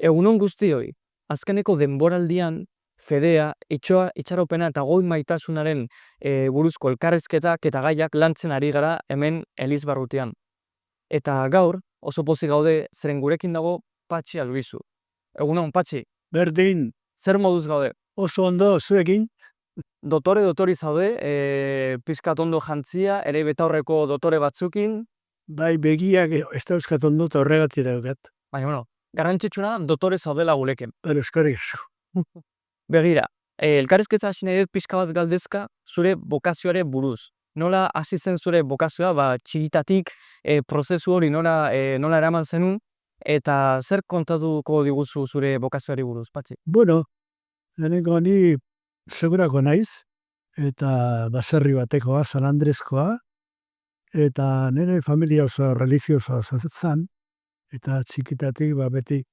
Egunon guztioi, azkeneko denboraldian fedea, itxaropena eta goi maitasunaren buruzko elkarrizketak eta gaiak lantzen ari gara hemen Elizbarrutian. Eta gaur, oso pozik gaude, zeren gurekin dago Patxi Albizu. Egunon, Patxi, Berdin, zer moduz gaude? oso ondo zuekin, Dotori zaude, pizkat ondo jantzia, ere betaurreko dotore batzukin, bai begiak ez dauzkat ondo eta horregatik daukat. baina bueno, garrantzitsuna dotore zaudela guleken. Eskerrik asko. Begira, elkarrizketa hasi nahi dut pixka bat galdezka zure bokazioare buruz. Nola hasi zen zure bokazioa, txikitatik prozesu hori nola eraman zenun, eta zer kontatuko diguzu zure bokazioari buruz, Patxi? Bueno, lehenengo ni segurako naiz, eta baserri batekoa, San Andreskoa, eta nire familia oso religiosoa zen, eta txikitatik beti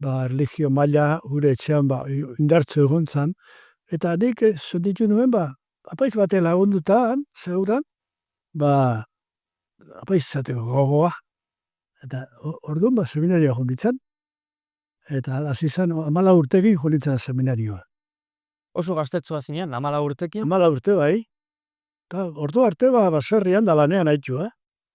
religio maila gure etxean indartzu egon zen, eta nik sentitu nuen apaiz bate lagundutan, seguran, apaiz izateko gogoa. Eta orduan seminarioa jonditzen, eta hasi zen 14 urtekin jonditzen seminarioa. Oso gaztetzua zinean, 14 urtekin, 14 urte bai, eta ordu arte baserrian da lanean haitu,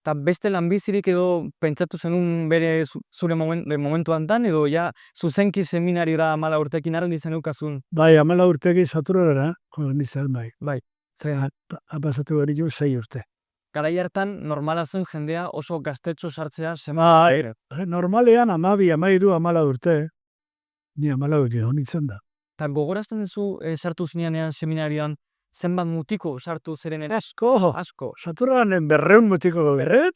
eta beste lanbizirik edo pentsatu zenun bere zure momentuan dan, edo ja zuzenki seminariora 14 urtekin arren dizen eukazun. Bai, 14 urtekin saturara, jonditzen bai. Bai. Zer, apasatu gari 6 urte. Garai hartan normala zen jendea oso gaztetxo sartzea Bai, normalean 12, 13, 14 urte, ni 14 urte jonditzen da. Eta gogorazten duzu sartu zinean seminarioan zenbat mutiko sartu zerenen? Asko. Saturanen 200 mutiko berret,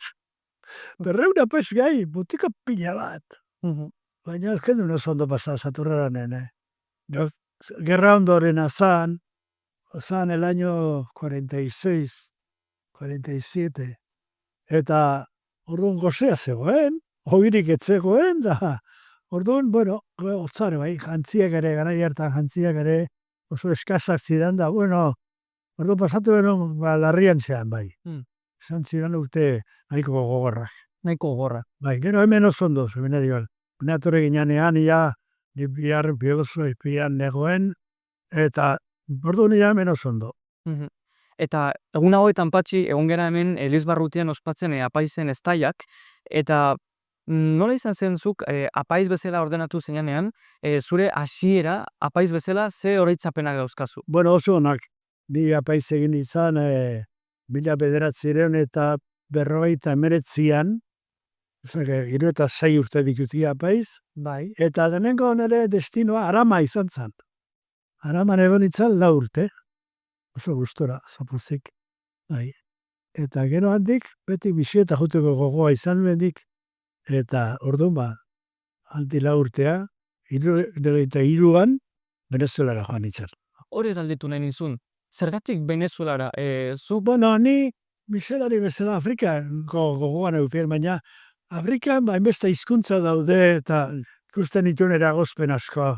200 apaiz gai, mutiko pila bat. Baina ez genuen oso ondo pasa Saturanen, Gerra ondorena zan el año 46, 47, eta orduan gozea zegoen, hogirik etzegoen, da orduan, otzare bai, jantziak ere, garai hartan jantziak ere, oso eskasak zidan da, orduan pasatu beno, larrian zean bai. Zan zidan urte nahiko gogorrak. Nahiko gogorra. Bai, gero hemen oso ondo, seminarioan. Neatore ginean, ni bihar biogozu espian negoen, eta orduan hemen oso ondo. Eta egun hauetan, Patxi, egon gara hemen Elizbarrutian ospatzen apaizen estaiak, eta nola izan zen zuk apaiz bezala ordenatu zenean, zure hasiera apaiz bezala ze oroitzapenak dauzkazu? Bueno, oso onak, ni apaiz egin izan 1900 eta 1949an, 76 urte dituti apaiz, Bai. eta denengo nire destinoa Arama izan zen. Araman egon itzan 4 urte, oso gustora, zapozik. Bai. Eta gero handik, beti bisieta juteko gogoa izan bendik, eta orduan handik 4 urtea, 73an, Venezuelara joan itzan. Hori galdetu nahi nizun, zergatik Venezuelara? Ni miselari bezala Afrikako gogoan eukien, baina Afrikan hainbeste hizkuntza daude, eta ikusten dituen eragozpen asko.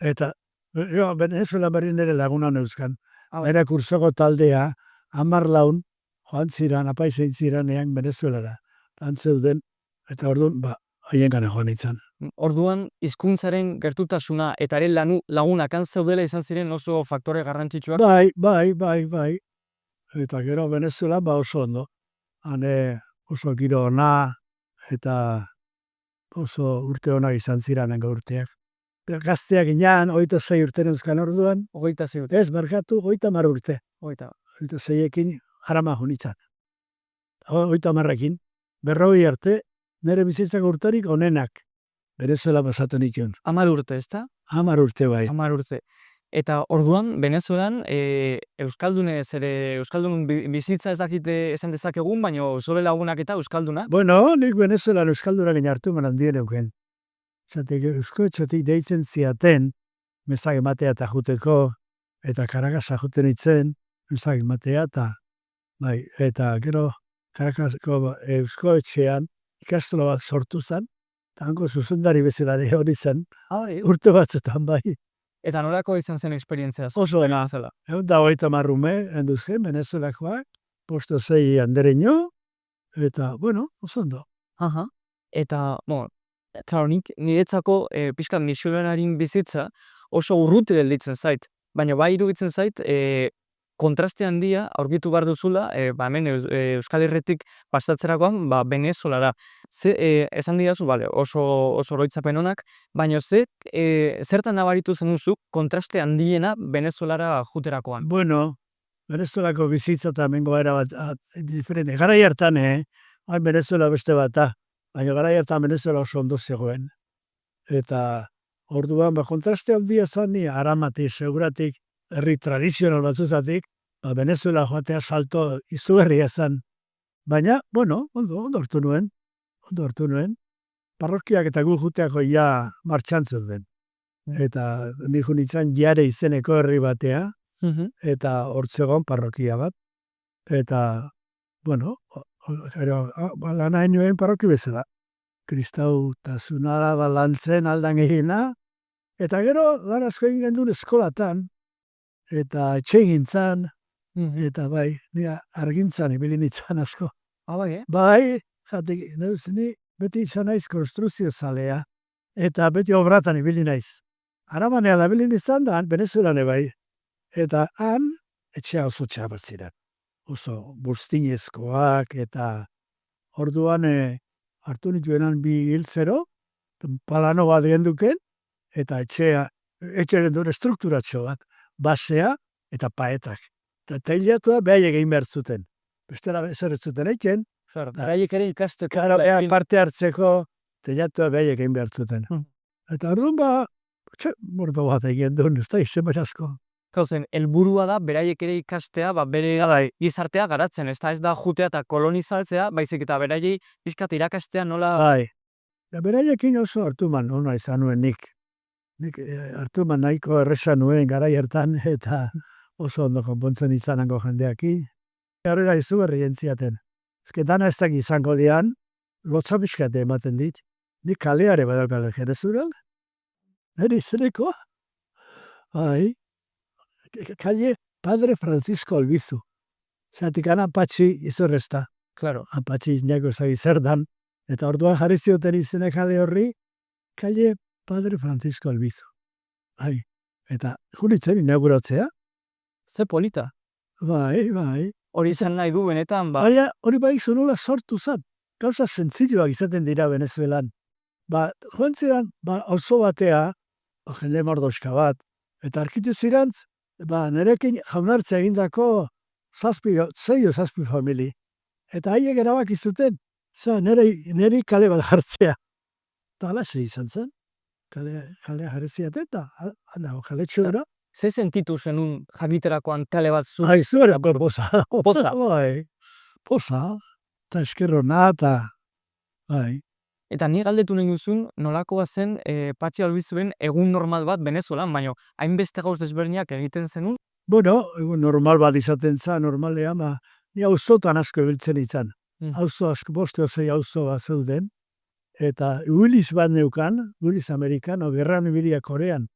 Eta Venezuela berdin ere lagunan euskan. Era kursoko taldea, 10 laun, joan ziran, apaizein ziranean Venezuelara. Antzeuden, eta orduan, haien gana joan itzan. Orduan, hizkuntzaren gertutasuna eta ere lagunak antzeudela izan ziren oso faktore garrantzitsuak? Bai. Eta gero Venezuela oso ondo. Hane oso giro ona, eta oso urte onak izan ziranen urteak. Gazteak inan, 26 urte neuzkan orduan. 26 urte. Ez, markatu, 30 urte. 26ekin Arama junitzan. 30ekin, 40 arte, nire bizitzak urtarik onenak. Venezuela pasatu nikon. 10 urte, ezta? 10 urte bai. 10 urte. Eta orduan, Venezuelan, euskaldun bizitza ez dakite esan dezakegun, baina zure lagunak eta euskalduna? Bueno, nik Venezuelan euskaldunak hartu manan dien euken. Zatek euskoetxotik deitzen ziaten, mesak ematea eta juteko, eta Caracasa juten itzen, mesak ematea eta gero Caracasako euskoetxean ikastola bat sortu zen, eta hango zuzendari bezalare hori zen, urte batzutan bai. Eta nolako izan zen esperientzia? Oso ena. Egun da 30 ume, enduzken, Venezuelakoak, posto 6 andereño, eta, oso ondo. Eta, Eta nik niretzako pixka misionarin bizitza oso urruti gelditzen zait. Baina bai iruditzen zait kontraste handia aurkitu behar duzula hemen Euskal Herritik pasatzerakoan Venezuelara. Esan didazu, bale, oso oroitzapen onak, baina zertan nabaritu zenuzuk kontraste handiena Venezuelara juterakoan? Bueno, Venezuelako bizitza eta hemengo era bat diferente. Garai hartan, hain Venezuela beste bat da, baina garai hartan Venezuela oso ondo zegoen. Eta orduan, kontraste handia zan ni, Aramatik, Seguratik, herri tradizional batzuzatik, Venezuela joatea salto izugarria zan. Baina, bueno, ondo hartu nuen. Parrokiak eta gu juteako ja martxan zeuden. Eta nik nintzen Jare izeneko herri batea, eta hortzegon parrokia bat. Eta, bueno, lan hain nuen parroki bezala. Kristau tasuna balantzen aldan egina. Eta gero, lan asko egin gendun eskolatan, eta etxe egintzan, eta bai, nire argintzan ibili nintzen asko. Bai, Bai, jatik, ni beti izan naiz konstruzio zalea, eta beti obratan ibili naiz. Aramanea da ibili nizan da, Venezuelane bai. Eta han, etxea oso txabat ziren. Oso bustinezkoak, eta orduan hartu nituenan bi hiltzero, palano bat genduken, eta etxearen duen strukturatxo bat, basea eta paetak. Eta teilatua behar egin behar zuten. Bestela ezer ez zuten eiken. Beraiek ere ikasteko. Parte hartzeko teilatua behar egin behar zuten. Eta orduan mordo bat egin duen, ez da izen asko. Gauzen, helburua da beraiek ere ikastea, bere gizartea garatzen, ez da jutea eta kolonizatzea, baizik eta beraiei pixkat irakastea nola... Bai. Beraiekin oso hartuman ona izan nuen nik. Nik hartuman nahiko erresa nuen garai hartan, eta oso ondo konpontzen izanango jendeaki. Horrela izugarri jentziaten. Ez dana ez dakit izango dian, lotza pixkate ematen dit. Nik kaleare badalkale Jerezural. Neri izaneko. Bai. Kalle Padre Francisco Albizu. Zatik ana Apatxi izorrezta. Claro. Apatxi inako zagi zer dan. Eta orduan jarri zioten izene kale horri, Kalle Padre Francisco Albizu. Bai. Eta junitzen inauguratzea. Ze polita. Bai. Hori izan nahi du benetan, Baina hori bai zunula sortu zan. Gauza zentzilloak izaten dira Venezuelan. Joan zidan, auzo batea, jende mordoska bat, eta arkitu zirantz, nerekin jaunartzea egindako 6 famili. Eta haiek erabaki zuten, neri kale bat jartzea. Eta alaxe izan zen. Kale jarreziat eta, kale txura. Ze sentitu zenun jakiterakoan kale bat zu? Zuera, poza. Poza? Bai, poza. Eta eskerrona, eta bai. Eta ni galdetu nahi duzun, nolakoa zen Patxi Albizuen egun normal bat Venezuelan, baina hainbeste gauz desberdinak egiten zenun? Bueno, egun normal bat izaten za, normalea, ni auzotan asko ebiltzen izan. Auzo asko, 5 o 6 auzo bat zeuden. Eta Willis bat neukan, Willis Amerikano, gerran ibilia Korean.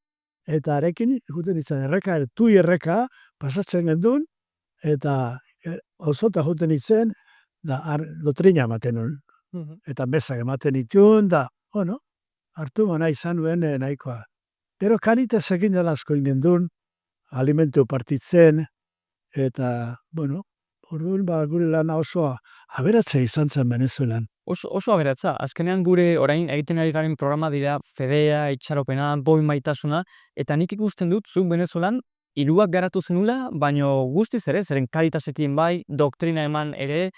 Eta arekin, juten izan tui erreka, pasatzen gendun, eta auzota juten izan, lotrina ematen nuen. Eta bezak ematen itun, hartu mana izan nuen nahikoa. Pero Caritas egin dela asko gendun, alimentu partitzen, eta, orduan gure lana oso aberatzea izan zen Venezuelan. Oso aberatza, azkenean gure orain egiten ari garen programa dira Fedea, Itxaropena, Boi Maitasuna, eta nik ikusten dut, zuk Venezuelan, hiruak garatu zenula, baino guztiz ere, zeren Caritasekin bai, doktrina eman ere,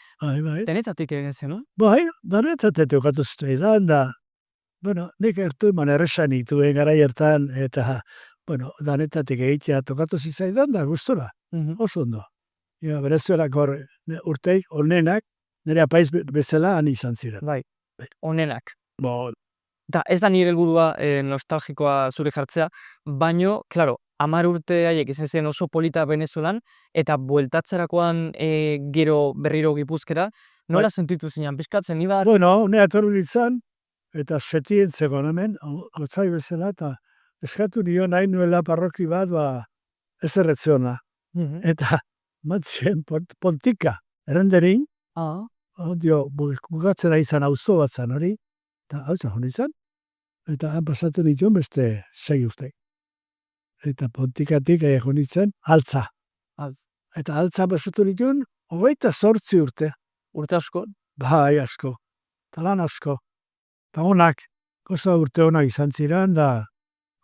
denetatik egin zen, no? Bai, denetatik eukatu zituen da. Nik ertu eman erresan ituen gara hartan, eta, denetatik egitea tokatu zitzaidan da, gustora, oso ondo. Venezuelako urteik, onenak, nire apaiz bezala han izan ziren. Bai, onenak. Eta ez da nire helburua nostalgikoa zure jartzea, baino, klaro, 10 urte haiek izan zen oso polita Venezuelan, eta bueltatzerakoan gero berriro Gipuzkera, nola sentitu zinean, pizkatzen, nibar? Nire atorru nintzen, eta setien zegoen hemen, gotzai bezala, eta eskatu nio nahi nuela parroki bat, ez erretzeona. Eta matzien pontika, erenderin, bukatzera izan auzo bat zan hori, eta hau zan hori izan, Eta han pasatu dituen beste 6 urte. Eta Pontikatik jo nintzen altza. Eta altza pasatu dituen 28 urte. Urte asko? Bai, asko. Eta lan asko. Eta onak, oso urte onak izan ziren, da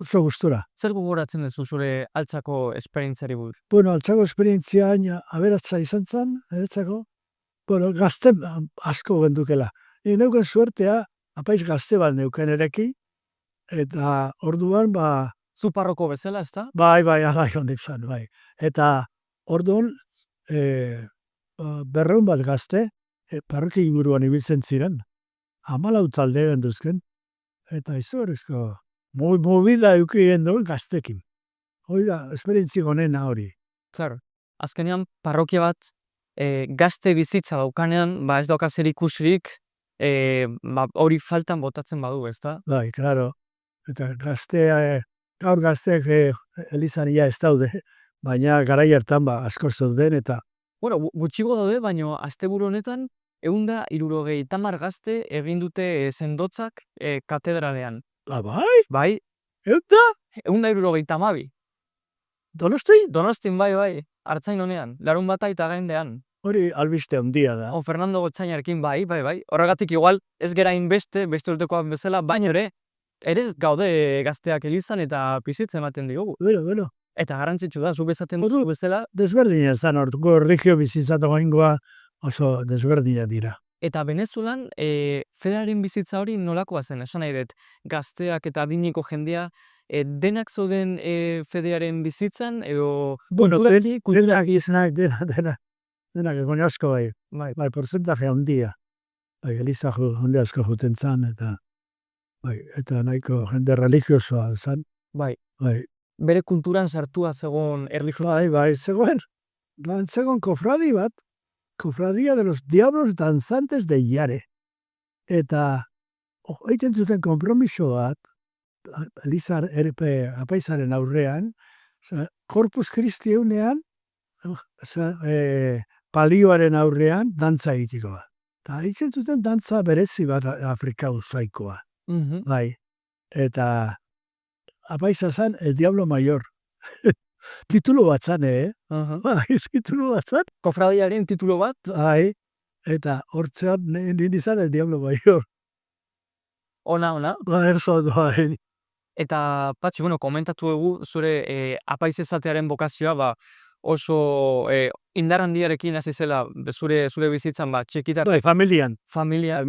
oso gustura. Zer gogoratzen duzu zure altzako esperientziari buruz? Bueno, altzako esperientzia aberatza izan zen, eretzako. Bueno, gazte asko gendukela. Neuken suertea, apaiz gazte bat neuken ereki, eta orduan, Zu parroko bezala, ezta? bai, ala joan ditzan, bai. Eta orduan, 200 bat gazte, parroki inguruan ibiltzen ziren, 14 talde genduzken, eta izugarrizko movida eukien duen gaztekin. Hori da, esperientzi gonena hori. Claro. Azkenean, parrokia bat gazte bizitza daukanean, ez dauka zer ikusirik, hori faltan botatzen badu, ezta? Bai, claro. Eta gaur gazteak elizan ia ez daude, baina garai hartan asko zeuden eta Bueno, gutxigo daude, baina asteburu honetan, 170 gazte egin dute sendotzak katedralean. bai? Bai, Eta? 172. Donosti? Donostin bai, Artzain honean, larun bata eta gendean. Hori albiste handia da. O Fernando Gotzainarekin bai. Horregatik igual ez gera beste urtekoak bezala, baina ere gaude gazteak elizan eta pizitzen ematen diogu. Bueno. Eta garrantzitsu da, zu bezaten duzu bezala. Desberdina zan orduko erlijio bizitzatako ingoa oso desberdina dira. Eta Venezuelan, Federaren bizitza hori nolakoa zen, esan nahi dut, gazteak eta adineko jendea, denak zoden Federaren bizitzan, edo Bueno, kulturalki, denak izanak, denak egon asko bai. Bai, porcentaje handia. Bai, eliza jende asko juten zan, eta nahiko jende religiosoa zan. bai, Bai, bere kulturan sartua zegoen erlijio. bai, zegoen kofradi bat, Cofradía de los Diablos Danzantes de Yare. Eta egiten zuten konpromiso bat, Elizar apaizaren aurrean, Corpus Christi eunean, palioaren aurrean, dantza egitiko bat. Eta egiten zuten dantza berezi bat Afrika usaikoa. Bai. Eta apaiza zan El Diablo Mayor. Titulo bat zan, Bai, titulo bat zan. Kofradiaren titulo bat. Bai. Eta hortzean nindizan El Diablo Mayor. Ona. Erso bai. Eta, Patxi, komentatu dugu zure apaiz ezatearen bokazioa, oso indar handiarekin hasi zela zure bizitzan, txikitar. Bai, familian. Familia,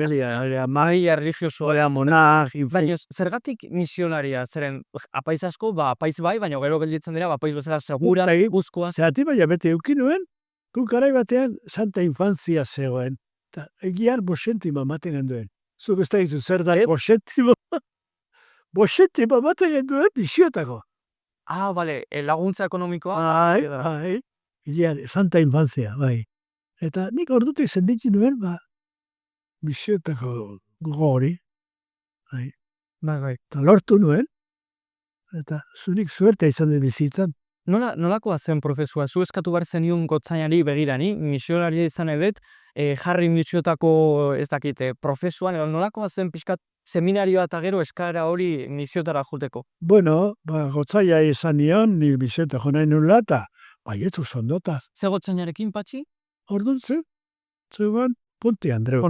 Mai erlijiosoa, monar, baina zergatik misionaria, zeren apaiz asko, apaiz bai, baina gero gelditzen dira, apaiz bezala segura, guzkoa. Zerati baina bete eukinuen, guk garai batean Santa Infantzia zegoen. Eta egian bosentima maten genduen. Zuk ez da izu zer da, bosentima maten genduen bisiotako. Bale, laguntza ekonomikoa. Bai. Egian, Santa Infantzia, bai. Eta nik ordutik zenditzen nuen, bisiotako gori. Bai. Eta lortu nuen, eta zunik suertea izan den bizitzan. Nolakoa zen prozesua? Zu eskatu behar zenion Gotzainari begirani, misionaria izan edet, jarri misiotako ez dakite, prozesuan, edo nolakoa zen pixkat seminarioa eta gero eskara hori misiotara juteko? Bueno, Gotzaia izan nion, ni misiota jo nahi nula, eta baietu sondotaz. Ze Gotzainarekin, Patxi? Orduan zegoen Ponte Andreu.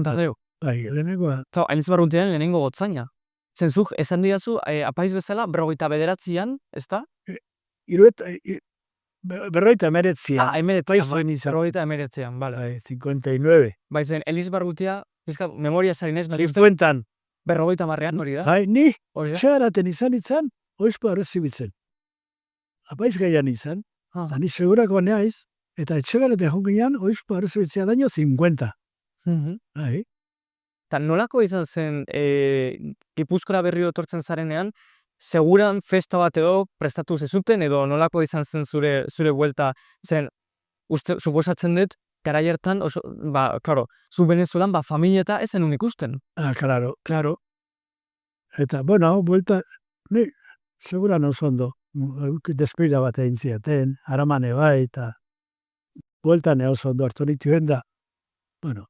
Bai, lehenengoa. Elizbarrutian lehenengo Gotzaina. Zenzuk, esan didazu, apaiz bezala, 59an, ezta? Berroita emeretzian. Berroita emeretzian, bale. 59. Baizen, Elizbarrutia, memoria zarinez, 50-an. Berroita marrean hori da. Ni, txegaraten izan, oizpo arrezibitzen. Apaiz gaian izan, eta ni segurako neaiz, eta etxegaraten jonginan, oizpo arrezibitzea daño 50. Bai. Eta nolako izan zen, Gipuzkoara berriro etortzen zarenean, seguran festa bat edo prestatu zezuten, edo nolako izan zen zure buelta, zen, suposatzen dut, garai hartan, klaro, zu Venezuelan, familia eta ezen unik usten. Claro. Eta, bueno, buelta, ni, seguran oso ondo, despida bat egin ziaten, aramane bai, eta bueltan oso ondo hartu nituen da. Bueno.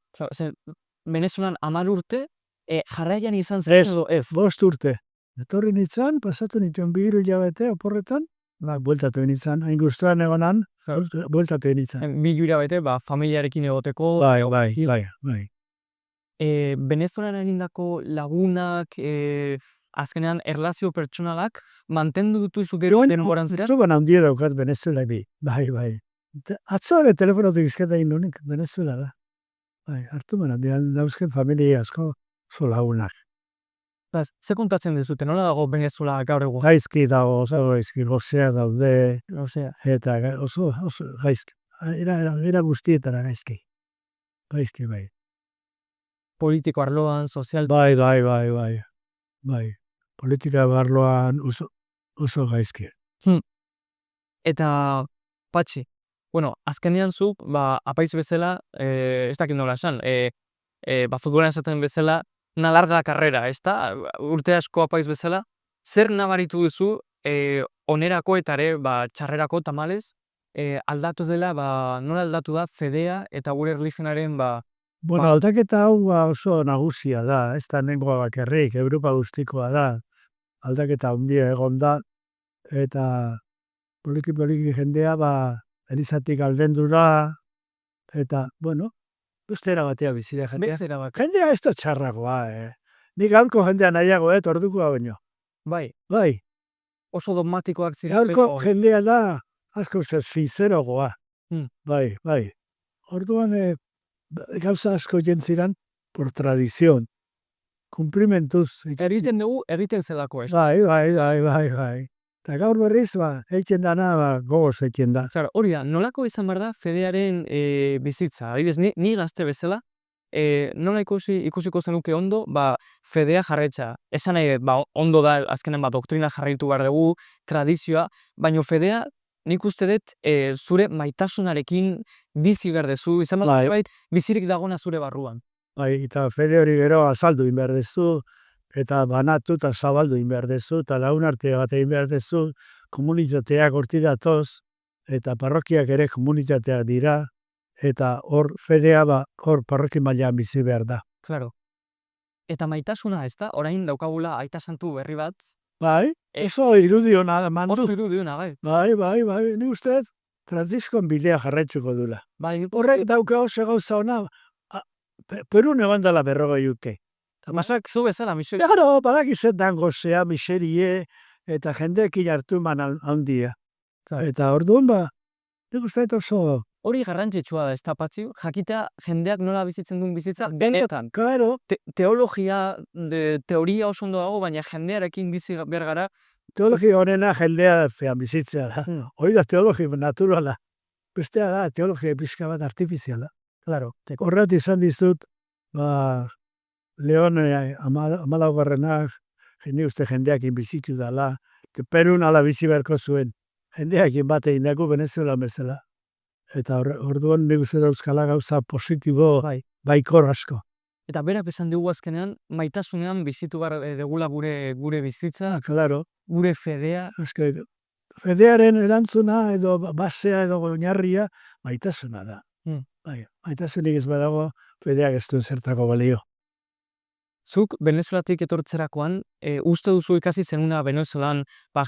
Venezuelan 10 urte, jarraian izan zen edo ez? 5 urte. Etorri nintzen, pasatu nituen 2 hilabete oporretan, bueltatu nintzen, hain guztuan egonan, bueltatu nintzen. 2 hilabete, familiarekin egoteko. Bai. Venezuelan egindako lagunak, azkenean erlazio pertsonalak mantendu dituzu gero denboran zehar? Zuban handia daukat Venezuelari, bai. Atzo ere telefonotik izketa egin nunik, Venezuela da. Bai, hartu man handian dauzken familia asko oso lagunak. Ze kontatzen dizute, nola dago Venezuela gaur egun? Gaizki dago, oso gaizki, gozea daude, Osea, eta oso gaizki. Era guztietara gaizki. Gaizki, bai. politiko arloan, sozial... Bai. Politika barloan oso gaizki. Eta, Patxi, azkenean zu, apaiz bezala, ez dakit nola esan, futbolan esaten bezala, una larga carrera, ez da? Urte asko apaiz bezala, zer nabaritu duzu, onerako eta ere, txarrerako tamalez, aldatu dela, nola aldatu da Fedea eta gure erlijionaren, Bueno, aldaketa hau oso nagusia da, ez da nengoa bakarrik, Europa guztikoa da. Aldaketa handia egon da, eta poliki jendea, elizatik aldendu da, eta, bueno, beste erabatea bizira jendea. Jendea ez da txarragoa, Nik gaurko jendea nahiago, ordukoa baino. Bai. Oso dogmatikoak ziren. Gaurko jendea da, asko sincerogoa. Bai. Orduan, gauza asko jentziran, por tradizion. Cumplimentuz. Erriten dugu, erriten zelako, ez? Bai. Eta gaur berriz, eitzen dana, gogoz eitzen da. Hori da, nolako izan behar da Fedearen bizitza? Adibidez, ni gazte bezala, nola ikusiko zenuke ondo, Fedea jarretxa. Esan nahi, ondo da, azkenen doktrina jarraitu behar dugu, tradizioa, baina Fedea, nik uste dut, zure maitasunarekin bizi behar dezu, izan behar zebait, bizirik dagona zure barruan. Bai, eta Fede hori gero azaldu behar dezu, eta banatu eta zabaldu behar dezu, eta lagun arte bat egin behar dezu, komunitateak horti datoz, eta parrokiak ere komunitateak dira, eta hor Fedea hor parroki mailan bizi behar da. Claro. Eta maitasuna, ez da? Orain daukagula aita santu berri bat. Bai, oso irudiona mandu. Oso irudiona, bai. Bai, ni uste, Franciscon bidea jarraitzuko dula. Bai, horrek dauka oso gauza ona, Perun egon dela 40 urte. Masak zu bezala, miseria. Claro, badakizetan gozea, miserie, eta jendeekin hartu handia. Eta orduan nik uste oso... Hori garrantzitsua da, ez da, Patxi, jakitea jendeak nola bizitzen duen bizitza, benetan. Claro. Teoria oso ondo dago, baina jendearekin bizi behar gara. Teologia honena jendea bizitzea da. Hori da teologia naturala. Bestea da, teologia pixka bat artifiziala. Claro. Horret izan dizut, Leon amalaugarrenak, jendeakin bizitu dela, Perun ala bizi beharko zuen. Jendeakin bat egin dago Venezuela bezala. Eta orduan nik uste dauzkala gauza positibo baikor asko. Eta berak esan dugu azkenean, maitasunean bizitu behar degula gure bizitza. Claro. Gure Fedea. Fedearen erantzuna edo basea edo oinarria maitasuna da. Maitasunik ez badago, Fedeak ez duen zertako balio. Zuk Venezuelatik etortzerakoan, uste duzu ikasi zenuna Venezuelan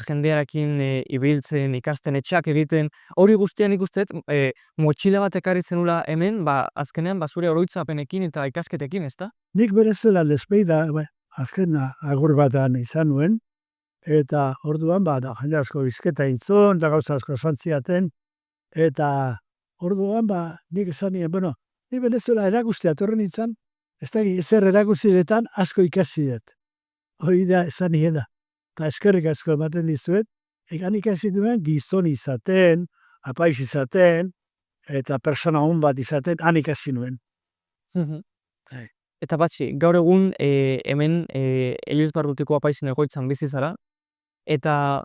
jendearekin ibiltzen, ikasten, etxeak egiten, hori guztian ikusten, motxila bat ekarri zenula hemen, azkenean zure oroitzapenekin eta ikasketekin, ez da? Nik Venezuela lespeida, azken agur batan izan nuen, eta orduan jende asko bizketa intzun, da gauza asko zantziaten, eta orduan nik esan nien, ni Venezuela erakustea torren izan, ez da, ezer erakuzidetan asko ikasi dut. Hori da, esan niena. Eta eskerrik asko ematen dizuet, egan ikasi duen gizon izaten, apaiz izaten, eta persona hon bat izaten, han ikasi nuen. Eta Patxi, gaur egun hemen Elizbarrutiko apaizen egoitzan bizi zara, eta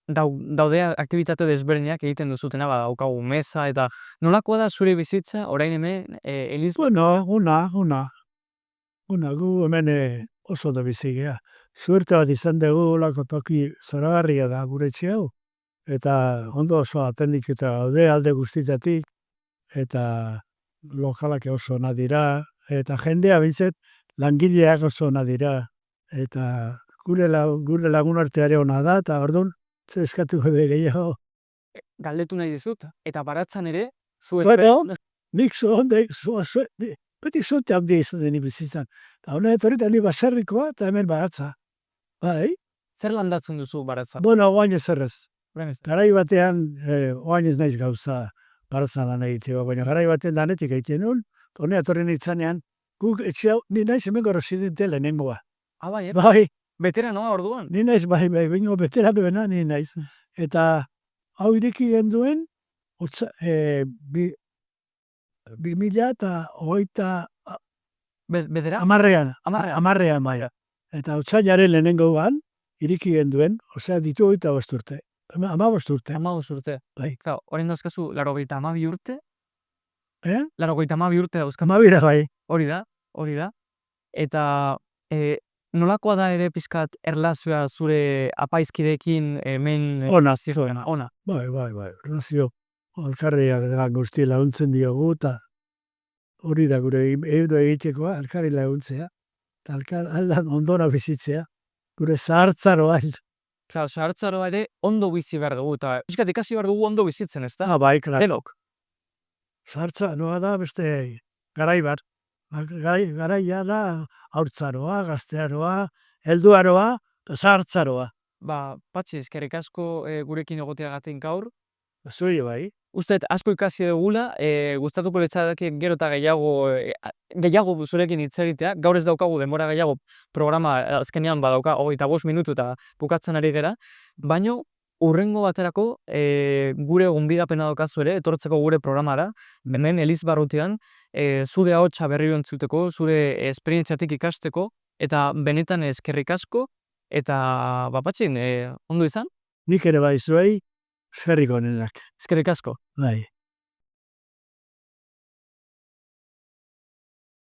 daude aktibitate desberdinak egiten duzutena, daukagu mesa, eta nolakoa da zure bizitza, orain hemen Bueno, una, gu hemen oso da bizigea. Suerte bat izan dugu lako toki zoragarria da gure hau, eta ondo oso atendiketa gaude alde guztitatik, eta lokalak oso ona dira, eta jendea bintzet langileak oso ona dira, eta gure lagun arteare ona da, eta orduan, zer eskatuko dut gehiago. Galdetu nahi dizut, eta baratzan ere, zuek... Bueno, nik beti zuente handia izan deni bizitzan. Eta hona etorri eta ni baserrikoa eta hemen baratza. Bai, Zer landatzen duzu baratzan? bueno, oain ezerrez. Benetan. Garai batean, oain ez naiz gauza baratzan lan egiteko, baina garai batean danetik egiten nuen, hona etorri nintzanean, guk etxe hau, ni naiz hemengo residente lehenengoa. Ah, bai, Bai, Veteranoa orduan. ni naiz, bingo veteranoena ni naiz. Eta hau ireki genduen, 2008 Bederatzi? Amarrean, Hamarrean. bai. Eta otsailaren lehenengoan, iriki genduen, osea ditu 25 urte. 15 urte. 15 urte. Bai. Claro, orain dauzkazu 92 urte, Eh? 92 urte dauzkazu. 12 bai. Hori da. Eta nolakoa da ere pizkat erlazioa zure apaizkideekin hemen... Ona, zirkoena? Ona. Bai. Relazio, alkarriak guzti laguntzen diogu, eta hori da gure euro egitekoa, alkarri laguntzea. Eta aldan ondona bizitzea. Gure zahartzaroa. Claro, zahartzaroa ere ondo bizi behar dugu, eta pizkat ikasi behar dugu ondo bizitzen, ez da? Bai, klar. Denok. Zahartzaroa da beste garai bat. Garaia da haurtzaroa, gaztearoa, helduaroa, zahartzaroa. Patxi, eskerrik asko gurekin egoteagatik gaur. Zui bai. Uste, asko ikasi dugula, gustatuko litzateke gero eta gehiago zurekin hitz egitea. Gaur ez daukagu denbora gehiago, programa azkenean badauka 25 minutu eta bukatzen ari gera, baino hurrengo baterako gure gonbidapena daukazu ere, etortzeko gure programara, hemen Elizbarrutian, zure ahotsa berriro entzuteko, zure esperientziatik ikasteko, eta benetan eskerrik asko, eta Patxin, ondo izan? Nik ere bai zuei, eskerrik onenak. Eskerrik asko. Bai.